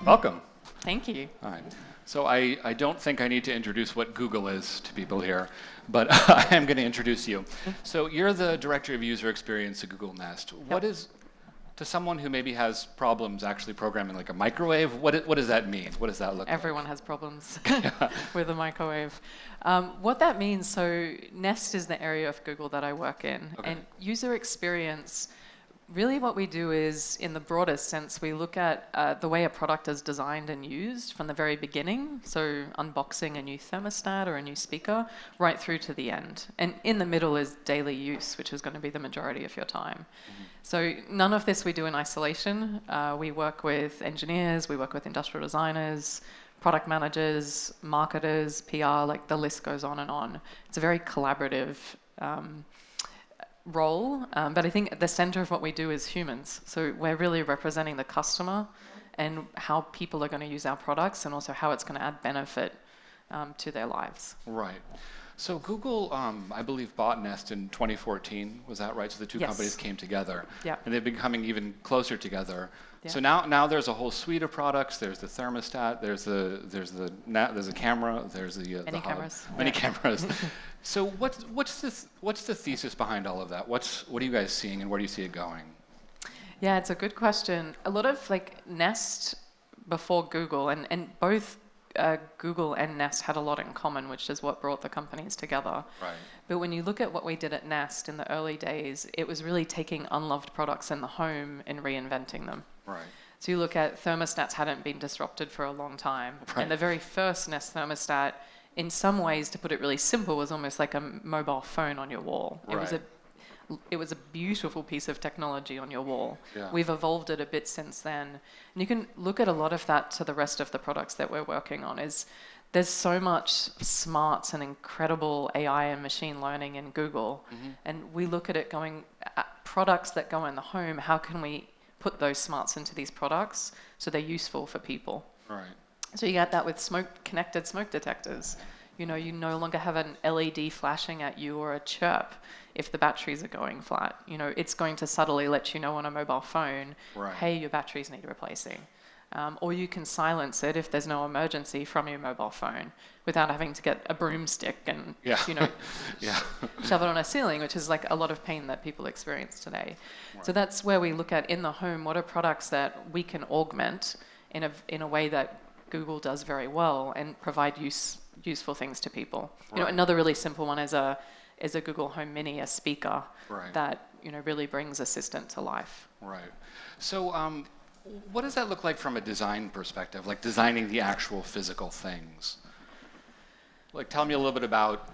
Welcome. Thank you. All right. So I don't think I need to introduce what Google is to people here, but I am going to introduce you. So you're the Director of User Experience at Google Nest. What is, to someone who maybe has problems actually programming like a microwave, what does that mean? What does that look like? Everyone has problems with a microwave. What that means, so Nest is the area of Google that I work in. Okay. And user experience, really what we do is, in the broadest sense, we look at the way a product is designed and used from the very beginning, so unboxing a new thermostat or a new speaker, right through to the end. And in the middle is daily use, which is going to be the majority of your time. Mm-hmm. So none of this we do in isolation. We work with engineers, we work with industrial designers, product managers, marketers, PR, like the list goes on and on. It's a very collaborative role, but I think at the center of what we do is humans. So we're really representing the customer and how people are going to use our products and also how it's going to add benefit to their lives. Right. So Google, I believe, bought Nest in 2014. Was that right? So the two companies came together. Yeah. And they've been coming even closer together. Yeah. So now there's a whole suite of products. There's the thermostat. There's a camera. There's the Many cameras. Many cameras. So what's the thesis behind all of that? What are you guys seeing, and where do you see it going? Yeah, it's a good question. A lot of Nest before Google, and both Google and Nest had a lot in common, which is what brought the companies together. Right. But when you look at what we did at Nest in the early days, it was really taking unloved products in the home and reinventing them. Right. So you look at thermostats hadn't been disrupted for a long time. Right. And the very first Nest thermostat, in some ways, to put it really simple, was almost like a mobile phone on your wall. Right. It was a beautiful piece of technology on your wall. Yeah. We've evolved it a bit since then. And you can look at a lot of that to the rest of the products that we're working on. There's so much smarts and incredible AI and machine learning in Google. Mm-hmm. And we look at it going, products that go in the home, how can we put those smarts into these products so they're useful for people? Right. So you get that with connected smoke detectors. You no longer have an LED flashing at you or a chirp if the batteries are going flat. It's going to subtly let you know on a mobile phone, right, hey, your batteries need replacing. Or you can silence it if there's no emergency from your mobile phone without having to get a broomstick and yeah. shove it on a ceiling, which is like a lot of pain that people experience today. Right. So that's where we look at in the home, what are products that we can augment in a way that Google does very well and provide useful things to people. Right. Another really simple one is a Google Home Mini, a speaker, right, that really brings Assistant to life. Right. So what does that look like from a design perspective, like designing the actual physical things? Like, tell me a little bit about,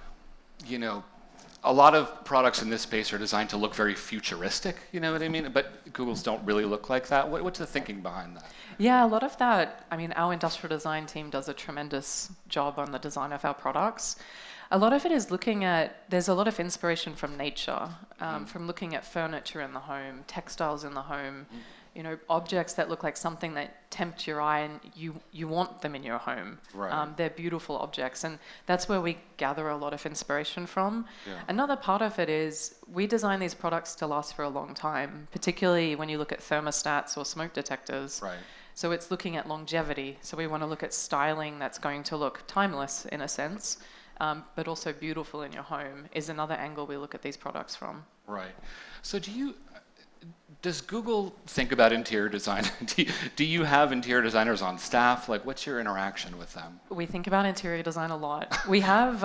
a lot of products in this space are designed to look very futuristic, you know what I mean? But Google's don't really look like that. What's the thinking behind that? Yeah, a lot of that, our industrial design team does a tremendous job on the design of our products. A lot of it is there's a lot of inspiration from nature, from looking at furniture in the home, textiles in the home, objects that look like something that tempt your eye and you want them in your home. Right. They're beautiful objects, and that's where we gather a lot of inspiration from. Yeah. Another part of it is we design these products to last for a long time, particularly when you look at thermostats or smoke detectors. Right. So it's looking at longevity. So we want to look at styling that's going to look timeless in a sense, but also beautiful in your home is another angle we look at these products from. Right. So does Google think about interior design? Do you have interior designers on staff? Like, what's your interaction with them? We think about interior design a lot. We have,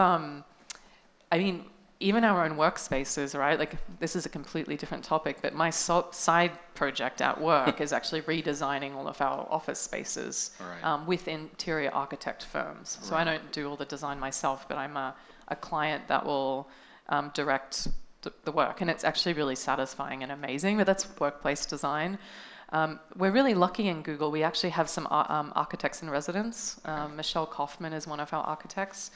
even our own workspaces, right? Like, this is a completely different topic, but my side project at work is actually redesigning all of our office spaces, right, with interior architect firms. So right, I don't do all the design myself, but I'm a client that will direct the work, and it's actually really satisfying and amazing, but that's workplace design. We're really lucky in Google. We actually have some architects in residence. Michelle Kaufman is one of our architects.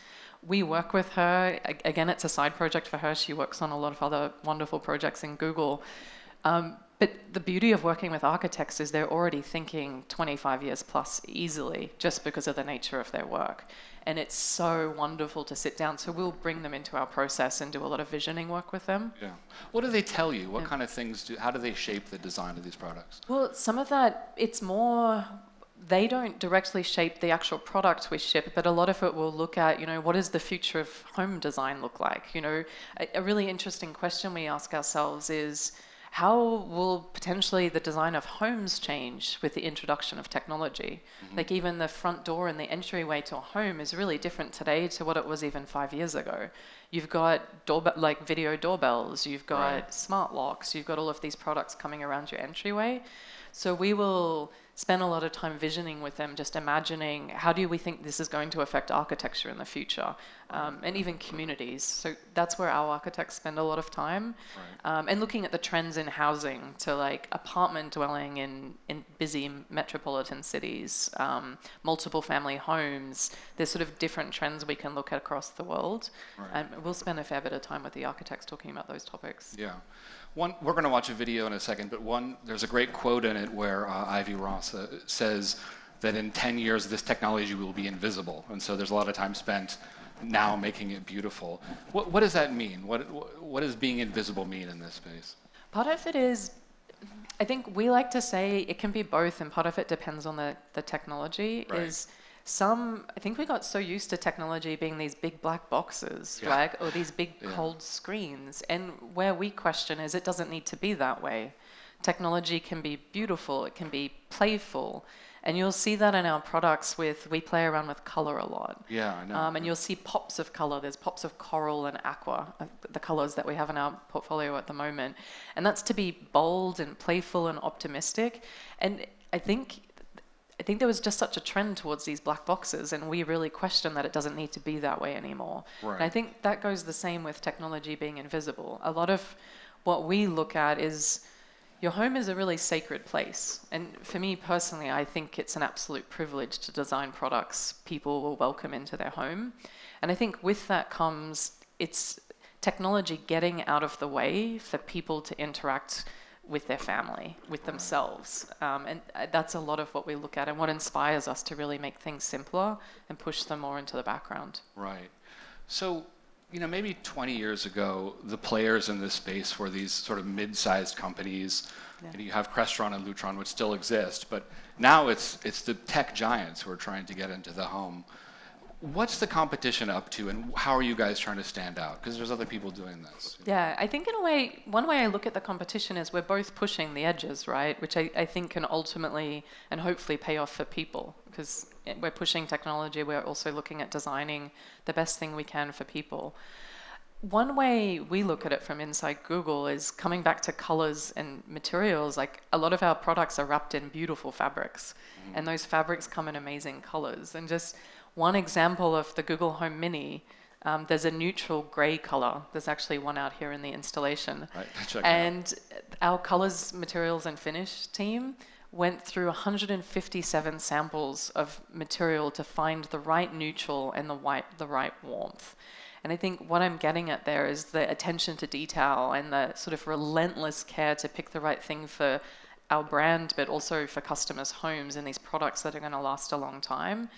We work with her. Again, it's a side project for her. She works on a lot of other wonderful projects in Google. But the beauty of working with architects is they're already thinking 25 years plus easily just because of the nature of their work. And it's so wonderful to sit down. So we'll bring them into our process and do a lot of visioning work with them. Yeah. What do they tell you? What kind of things how do they shape the design of these products? Well, some of that, it's more they don't directly shape the actual product we ship, but a lot of it will look at, what does the future of home design look like? A really interesting question we ask ourselves is, how will potentially the design of homes change with the introduction of technology? Like even the front door and the entryway to a home is really different today to what it was even 5 years ago. You've got video doorbells, you've got smart locks, you've got all of these products coming around your entryway. So we will spend a lot of time visioning with them, just imagining how do we think this is going to affect architecture in the future, and even communities. So that's where our architects spend a lot of time, and looking at the trends in housing to like apartment dwelling in busy metropolitan cities, multiple family homes. There's sort of different trends we can look at across the world, and we'll spend a fair bit of time with the architects talking about those topics. Yeah. We're going to watch a video in a second, but there's a great quote in it where Ivy Ross says that in 10 years this technology will be invisible, and so there's a lot of time spent now making it beautiful. What does that mean? What does being invisible mean in this space? Part of it is, I think we like to say it can be both, and part of it depends on the technology. I think we got so used to technology being these big black boxes, right? Or these big cold screens. And where we question is it doesn't need to be that way. Technology can be beautiful, it can be playful. And you'll see that in our products we play around with color a lot. Yeah, I know. And you'll see pops of color. There's pops of coral and aqua, the colors that we have in our portfolio at the moment. And that's to be bold and playful and optimistic. And I think there was just such a trend towards these black boxes, and we really question that it doesn't need to be that way anymore. And I think that goes the same with technology being invisible. A lot of what we look at is your home is a really sacred place. And for me personally, I think it's an absolute privilege to design products people will welcome into their home. And I think with that comes it's technology getting out of the way for people to interact with their family, with themselves. And that's a lot of what we look at and what inspires us to really make things simpler and push them more into the background. Right. So, maybe 20 years ago, the players in this space were these sort of mid-sized companies. You have Crestron and Lutron, which still exist, but now it's the tech giants who are trying to get into the home. What's the competition up to, and how are you guys trying to stand out? Because there's other people doing this. Yeah, I think in a way, one way I look at the competition is we're both pushing the edges, right? Which I think can ultimately and hopefully pay off for people, because we're pushing technology, we're also looking at designing the best thing we can for people. One way we look at it from inside Google is coming back to colors and materials. Like a lot of our products are wrapped in beautiful fabrics, and those fabrics come in amazing colors. And just one example of the Google Home Mini, there's a neutral gray color. There's actually one out here in the installation. Right, check and our colors, materials, and finish team went through 157 samples of material to find the right neutral and the right warmth. And I think what I'm getting at there is the attention to detail and the sort of relentless care to pick the right thing for our brand, but also for customers' homes and these products that are going to last a long time,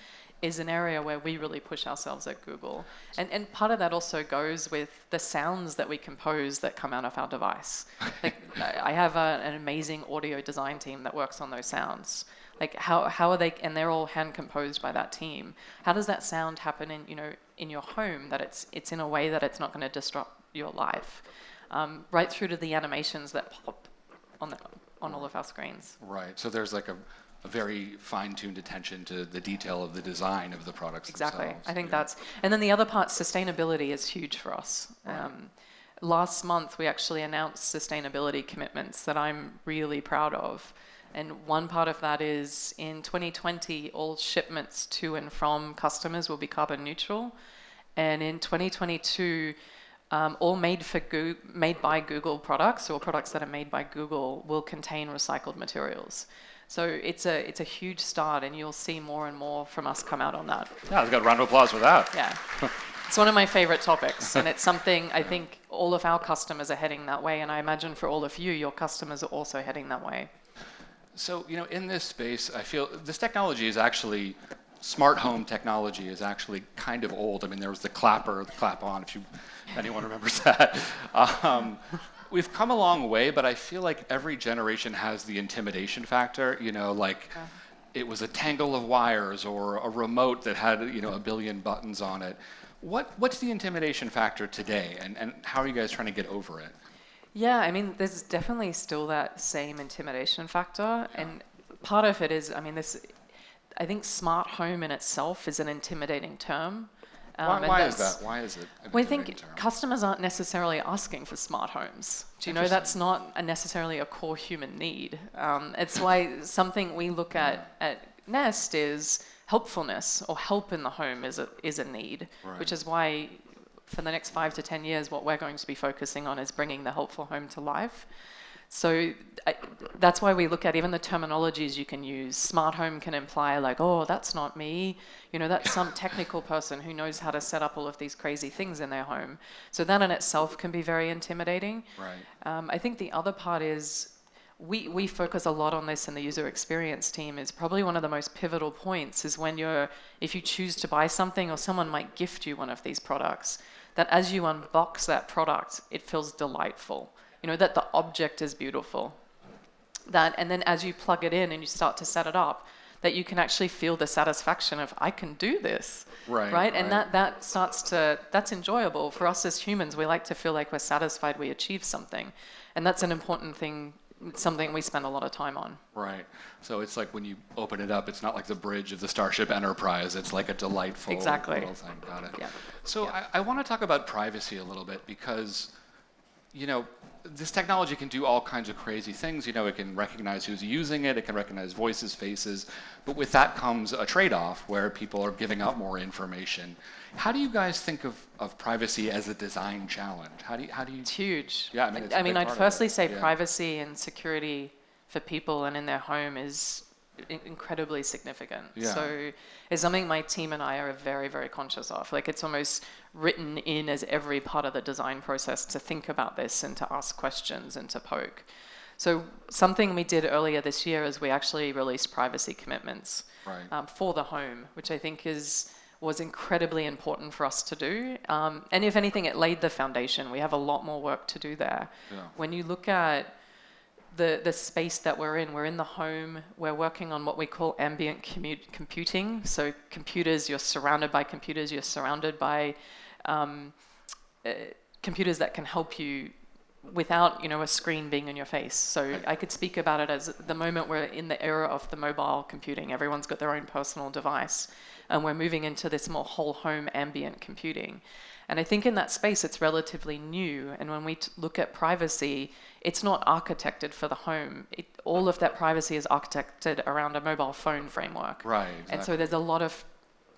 is an area where we really push ourselves at Google. And part of that also goes with the sounds that we compose that come out of our device. Like, I have an amazing audio design team that works on those sounds. Like how are they, and they're all hand composed by that team. How does that sound happen in your home that it's in a way that it's not going to disrupt your life? Right through to the animations that pop on all of our screens. Right. So there's like a very fine-tuned attention to the detail of the design of the products Exactly. themselves. I think and then the other part, sustainability is huge for us. Right. Last month, we actually announced sustainability commitments that I'm really proud of. And one part of that is in 2020, all shipments to and from customers will be carbon neutral. And in 2022, all made by Google products or products that are made by Google will contain recycled materials. So it's a huge start, and you'll see more and more from us come out on that. Yeah, let's get a round of applause for that. Yeah. It's one of my favorite topics, and it's something I think all of our customers are heading that way, and I imagine for all of you, your customers are also heading that way. So, in this space, I feel this technology is actually, smart home technology is actually kind of old. I mean, there was the clap on, if anyone remembers that. We've come a long way, but I feel like every generation has the intimidation factor, it was a tangle of wires or a remote that had, a billion buttons on it. What's the intimidation factor today, and how are you guys trying to get over it? Yeah, I mean, there's definitely still that same intimidation factor, and part of it is, I think smart home in itself is an intimidating term. Why is that? Why is it an Well, I intimidating think term? customers aren't necessarily asking for smart homes. Do you know that's not necessarily a core human need? It's why something we look at Nest is helpfulness, or help in the home is a need, Right. which is why for the next 5 to 10 years, what we're going to be focusing on is bringing the helpful home to life. So that's why we look at even the terminologies you can use. Smart home can imply like, oh, that's not me. That's some technical person who knows how to set up all of these crazy things in their home. So that in itself can be very intimidating. Right. I think the other part is we focus a lot on this in the user experience team. Is probably one of the most pivotal points is when if you choose to buy something, or someone might gift you one of these products, that as you unbox that product, it feels delightful. That the object is beautiful. And then as you plug it in and you start to set it up, that you can actually feel the satisfaction of, I can do this. Right? And that's enjoyable. For us as humans, we like to feel like we're satisfied we achieved something. And that's an important thing, something we spend a lot of time on. Right. So it's like when you open it up, it's not like the bridge of the Starship Enterprise. It's like a delightful little thing. Got it. Yeah. So I want to talk about privacy a little bit because, this technology can do all kinds of crazy things. It can recognize who's using it. It can recognize voices, faces. But with that comes a trade-off where people are giving out more information. How do you guys think of privacy as a design challenge? How do you? It's huge. Yeah, I'd firstly say privacy and security for people and in their home is incredibly significant. Yeah. So it's something my team and I are very, very conscious of. Like, it's almost written in as every part of the design process to think about this and to ask questions and to poke. So something we did earlier this year is we actually released privacy commitments for the home, which I think was incredibly important for us to do. And if anything, it laid the foundation. We have a lot more work to do there. Yeah. When you look at the space that we're in the home, we're working on what we call ambient computing. So computers, you're surrounded by computers, you're surrounded by computers that can help you without a screen being in your face. So I could speak about it as the moment we're in the era of the mobile computing. Everyone's got their own personal device, and we're moving into this more whole home ambient computing. And I think in that space, it's relatively new. And when we look at privacy, it's not architected for the home. All of that privacy is architected around a mobile phone framework. Right. Exactly. And so there's a lot of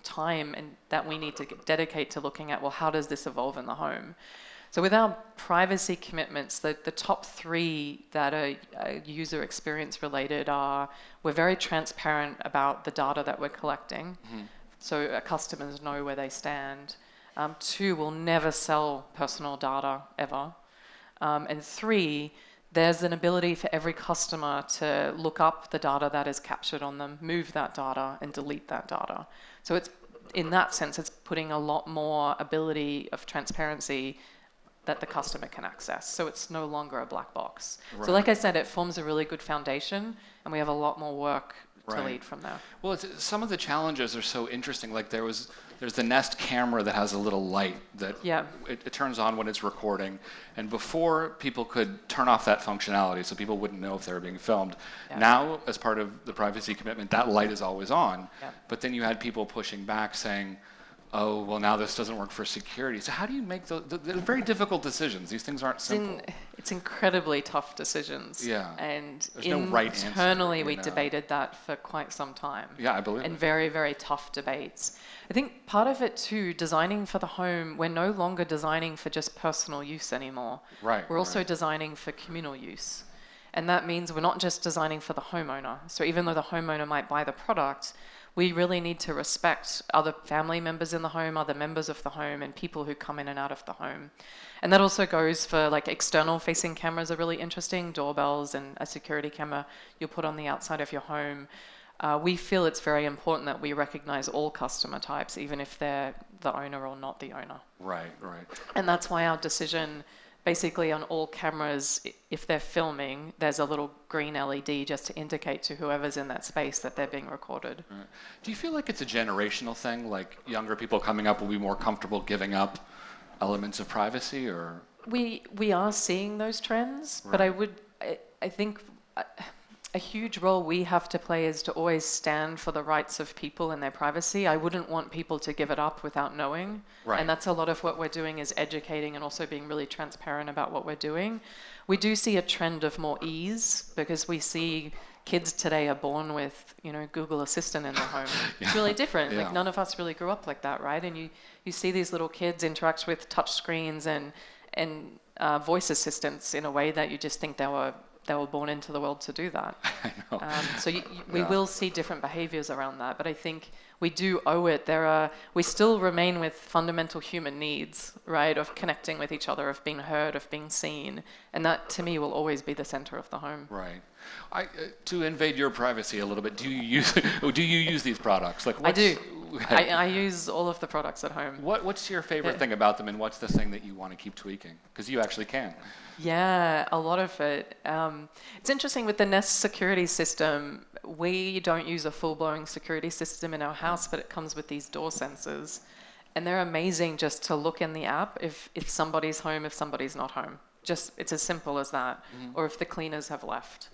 time that we need to dedicate to looking at, well, how does this evolve in the home? So with our privacy commitments, the top 3 that are user experience related are, we're very transparent about the data that we're collecting. Mm-hmm. So our customers know where they stand. 2, we'll never sell personal data ever. And 3, there's an ability for every customer to look up the data that is captured on them, move that data, and delete that data. So it's, in that sense, it's putting a lot more ability of transparency that the customer can access. So it's no longer a black box. Right. So like I said, it forms a really good foundation, and we have a lot more work to lead from there. Well, some of the challenges are so interesting. Like there's the Nest camera that has a little light that it turns on when it's recording. And before, people could turn off that functionality so people wouldn't know if they were being filmed. Yeah. Now, as part of the privacy commitment, that light is always on. Yeah. But then you had people pushing back saying, oh, well, now this doesn't work for security. So how do you make they're very difficult decisions? These things aren't simple. It's incredibly tough decisions. Yeah. And there's no right answer. Internally, we debated that for quite some time. Yeah, I believe it. And very, very tough debates. I think part of it too, designing for the home, we're no longer designing for just personal use anymore. Right. We're also designing for communal use. And that means we're not just designing for the homeowner. So even though the homeowner might buy the product, we really need to respect other family members in the home, other members of the home, and people who come in and out of the home. And that also goes for, like, external facing cameras are really interesting, doorbells and a security camera you'll put on the outside of your home. We feel it's very important that we recognize all customer types, even if they're the owner or not the owner. Right, right. And that's why our decision basically on all cameras, if they're filming, there's a little green LED just to indicate to whoever's in that space that they're being recorded. Right. Do you feel like it's a generational thing? Like younger people coming up will be more comfortable giving up elements of privacy, or? We are seeing those trends, Right. but I think a huge role we have to play is to always stand for the rights of people and their privacy. I wouldn't want people to give it up without knowing. Right. And that's a lot of what we're doing, is educating and also being really transparent about what we're doing. We do see a trend of more ease, because we see kids today are born with, Google Assistant in their home. It's really different. Yeah. Like, none of us really grew up like that, right? And you see these little kids interact with touch screens and voice assistants in a way that you just think they were born into the world to do that. I know. So we will see different behaviors around that, but I think we do owe it. We still remain with fundamental human needs, right, of connecting with each other, of being heard, of being seen, and that to me will always be the center of the home. Right. To invade your privacy a little bit, do you use these products? Like, I do. I use all of the products at home. What's your favorite thing about them, and what's the thing that you want to keep tweaking? Because you actually can. Yeah, a lot of it. It's interesting with the Nest security system. We don't use a full-blown security system in our house, but it comes with these door sensors. And they're amazing just to look in the app if somebody's home, if somebody's not home. It's as simple as that. Mm-hmm. Or if the cleaners have left.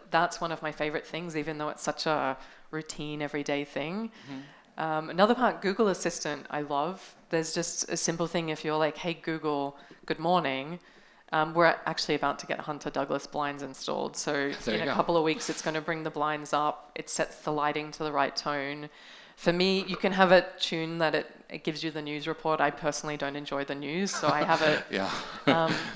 That's one of my favorite things, even though it's such a routine, everyday thing. Mm-hmm. Another part, Google Assistant, I love. There's just a simple thing. If you're like, hey, Google, good morning. We're actually about to get Hunter Douglas blinds installed. So in a couple of weeks, it's going to bring the blinds up. It sets the lighting to the right tone. For me, you can have it tuned that it gives you the news report. I personally don't enjoy the news, so I have it.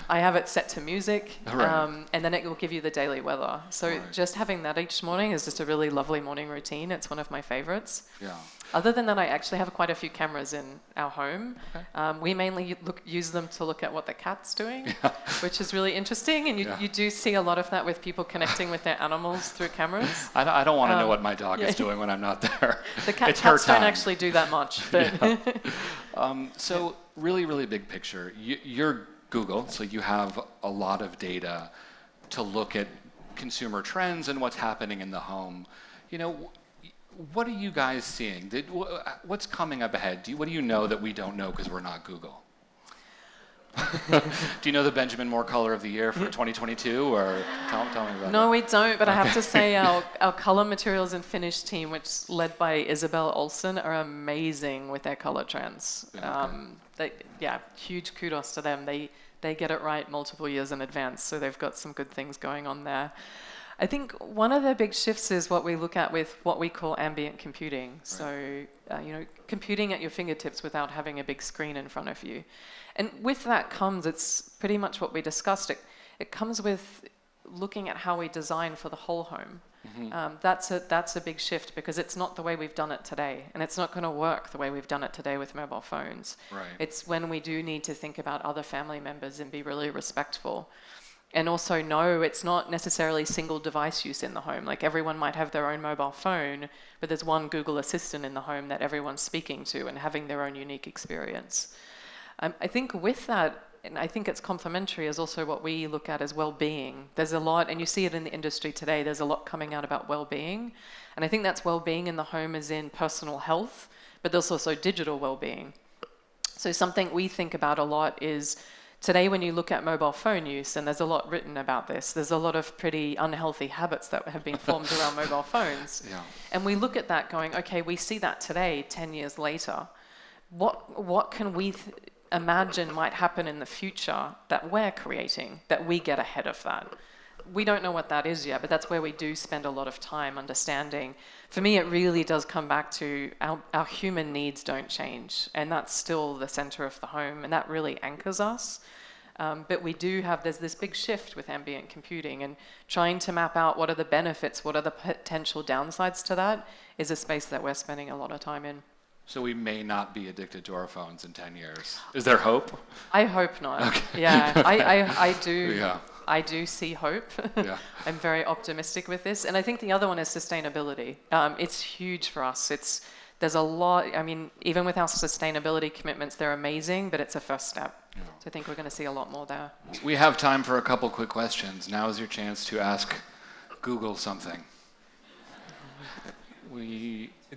I have it set to music, right. And then it will give you the daily weather. So right. Just having that each morning is just a really lovely morning routine. It's one of my favorites. Yeah. Other than that, I actually have quite a few cameras in our home. Okay. We mainly use them to look at what the cat's doing, which is really interesting. And you do see a lot of that with people connecting with their animals through cameras. I don't want to know what my dog is doing when I'm not there. The cats don't actually do that much. But So really, really big picture. You're Google, so you have a lot of data to look at consumer trends and what's happening in the home. What are you guys seeing? What's coming up ahead? What do you know that we don't know because we're not Google? Do you know the Benjamin Moore Color of the Year for 2022, or tell me about that? No, we don't, but I have to say our color materials and finish team, which is led by Isabel Olsen, are amazing with their color trends. Huge kudos to them. They get it right multiple years in advance, so they've got some good things going on there. I think one of the big shifts is what we look at with what we call ambient computing. Right. So, computing at your fingertips without having a big screen in front of you. And with that comes, it's pretty much what we discussed. It comes with looking at how we design for the whole home. Mm-hmm. That's a big shift, because it's not the way we've done it today. And it's not going to work the way we've done it today with mobile phones. Right. It's when we do need to think about other family members and be really respectful. And also know it's not necessarily single device use in the home. Like, everyone might have their own mobile phone, but there's one Google Assistant in the home that everyone's speaking to and having their own unique experience. I think with that, and I think it's complementary, is also what we look at as well-being. There's a lot, and you see it in the industry today, there's a lot coming out about well-being. And I think that's well-being in the home as in personal health, but there's also digital well-being. So something we think about a lot is, today, when you look at mobile phone use, and there's a lot written about this, there's a lot of pretty unhealthy habits that have been formed around mobile phones. Yeah. And we look at that going, okay, we see that today, 10 years later. What can we imagine might happen in the future that we're creating, that we get ahead of that? We don't know what that is yet, but that's where we do spend a lot of time understanding. For me, it really does come back to our human needs don't change, and that's still the center of the home, and that really anchors us. But we do have, there's this big shift with ambient computing, and trying to map out what are the benefits, what are the potential downsides to that, is a space that we're spending a lot of time in. So we may not be addicted to our phones in 10 years. Is there hope? I hope not. Okay. Yeah, I do. Yeah. I do see hope. Yeah. I'm very optimistic with this. And I think the other one is sustainability. It's huge for us. there's a lot, I mean, even with our sustainability commitments, they're amazing, but it's a first step. Yeah. So I think we're going to see a lot more there. We have time for a couple quick questions. Now is your chance to ask Google something.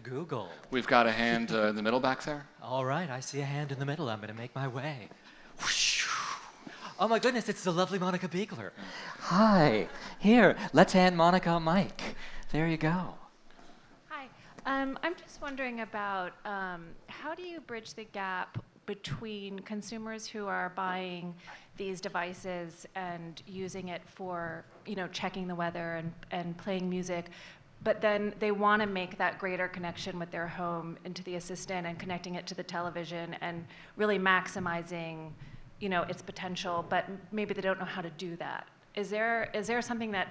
Google. We've got a hand in the middle back there. All right, I see a hand in the middle. I'm going to make my way. Oh my goodness, it's the lovely Monica Beegler. Hi. Here, let's hand Monica a mic. There you go. Hi. I'm just wondering about how do you bridge the gap between consumers who are buying these devices and using it for, checking the weather and playing music, but then they want to make that greater connection with their home into the assistant and connecting it to the television and really maximizing, its potential, but maybe they don't know how to do that. Is there something that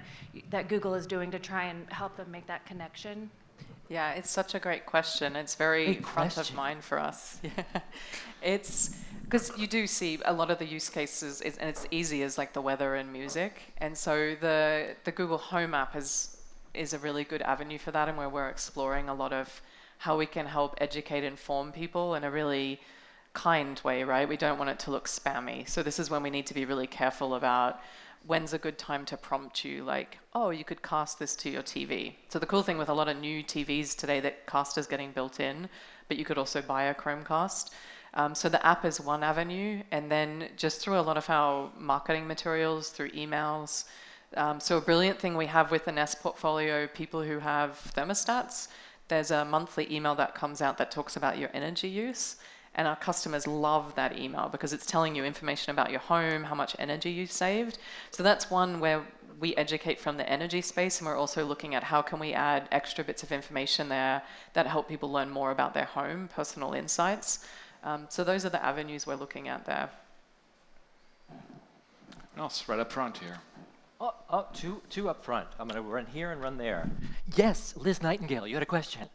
Google is doing to try and help them make that connection? Yeah, it's such a great question. It's very front of mind for us. Yeah. It's because you do see a lot of the use cases, and it's easy as like the weather and music. And so the Google Home app is a really good avenue for that, and where we're exploring a lot of how we can help educate, inform people in a really kind way, right? We don't want it to look spammy. So this is when we need to be really careful about when's a good time to prompt you, like, oh, you could cast this to your TV. So the cool thing with a lot of new TVs today, that Cast is getting built in, but you could also buy a Chromecast. So the app is one avenue, and then just through a lot of our marketing materials, through emails. So a brilliant thing we have with the Nest portfolio, people who have thermostats, there's a monthly email that comes out that talks about your energy use. And our customers love that email because it's telling you information about your home, how much energy you've saved. So that's one where we educate from the energy space, and we're also looking at how can we add extra bits of information there that help people learn more about their home, personal insights. So those are the avenues we're looking at there. Else, right up front here. Two up front. I'm going to run here and run there. Yes, Liz Nightingale, you had a question.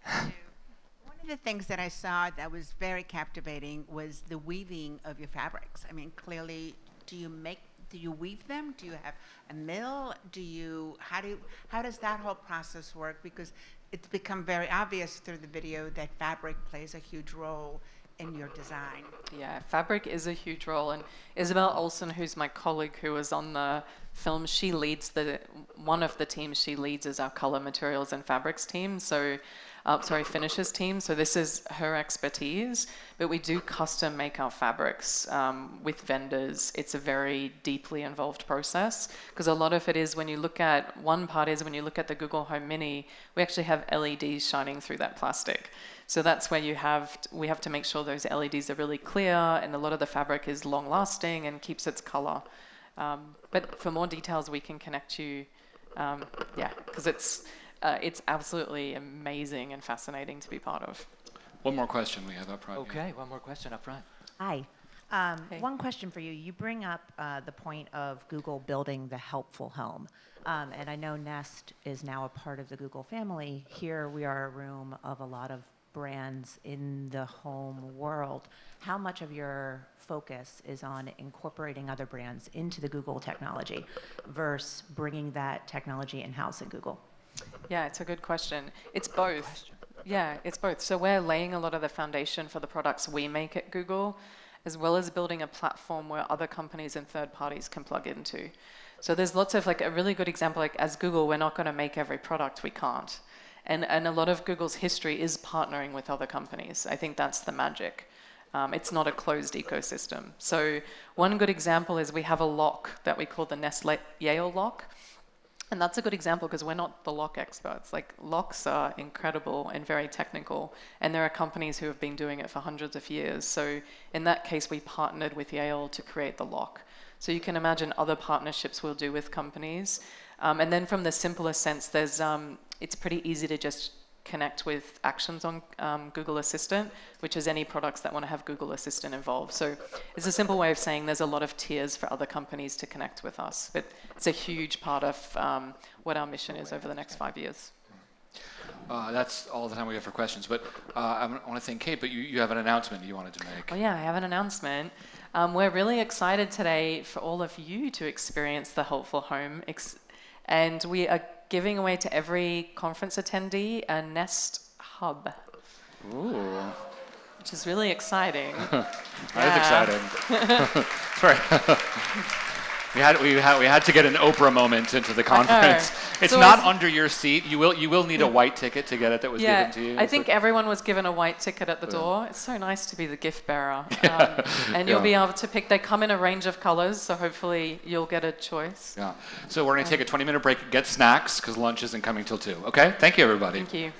One of the things that I saw that was very captivating was the weaving of your fabrics. I mean, clearly, do you weave them? Do you have a mill? How does that whole process work? Because it's become very obvious through the video that fabric plays a huge role in your design. Yeah, fabric is a huge role, and Isabel Olsen, who's my colleague who was on the film, she leads one of the teams she leads is our color materials and fabrics team. So, finishes team. So this is her expertise, but we do custom make our fabrics with vendors. It's a very deeply involved process because a lot of it is when you look at the Google Home Mini, we actually have LEDs shining through that plastic. So that's where we have to make sure those LEDs are really clear, and a lot of the fabric is long lasting and keeps its color. But for more details, we can connect you, because it's absolutely amazing and fascinating to be part of. One more question we have up front. Okay, one more question up front. Hi. Hey. One question for you. You bring up the point of Google building the helpful home. And I know Nest is now a part of the Google family. Here we are a room of a lot of brands in the home world. How much of your focus is on incorporating other brands into the Google technology versus bringing that technology in-house at Google? Yeah, it's a good question. It's both. Yeah, it's both. So we're laying a lot of the foundation for the products we make at Google, as well as building a platform where other companies and third parties can plug into. So there's lots of, like, a really good example, like as Google, we're not going to make every product, we can't. And a lot of Google's history is partnering with other companies. I think that's the magic. It's not a closed ecosystem. So one good example is we have a lock that we call the Nest Yale lock. And that's a good example because we're not the lock experts. Like, locks are incredible and very technical, and there are companies who have been doing it for hundreds of years. So in that case, we partnered with Yale to create the lock. So you can imagine other partnerships we'll do with companies. And then from the simplest sense, it's pretty easy to just connect with Actions on Google Assistant, which is any products that want to have Google Assistant involved. So it's a simple way of saying there's a lot of tiers for other companies to connect with us. But it's a huge part of what our mission is over the next 5 years. That's all the time we have for questions. But I want to thank Kate, but you have an announcement you wanted to make. Oh yeah, I have an announcement. We're really excited today for all of you to experience the Helpful Home. And we are giving away to every conference attendee a Nest Hub. Ooh, which is really exciting. that is exciting. Sorry. We had to get an Oprah moment into the conference. It's So not it's- under your seat. You will need a white ticket to get it that was given to you. I think everyone was given a white ticket at the door. It's so nice to be the gift bearer. And you'll be able to pick, they come in a range of colors, so hopefully you'll get a choice. Yeah. So we're going to take a 20-minute break, get snacks, because lunch isn't coming till 2. Okay? Thank you, everybody. Thank you.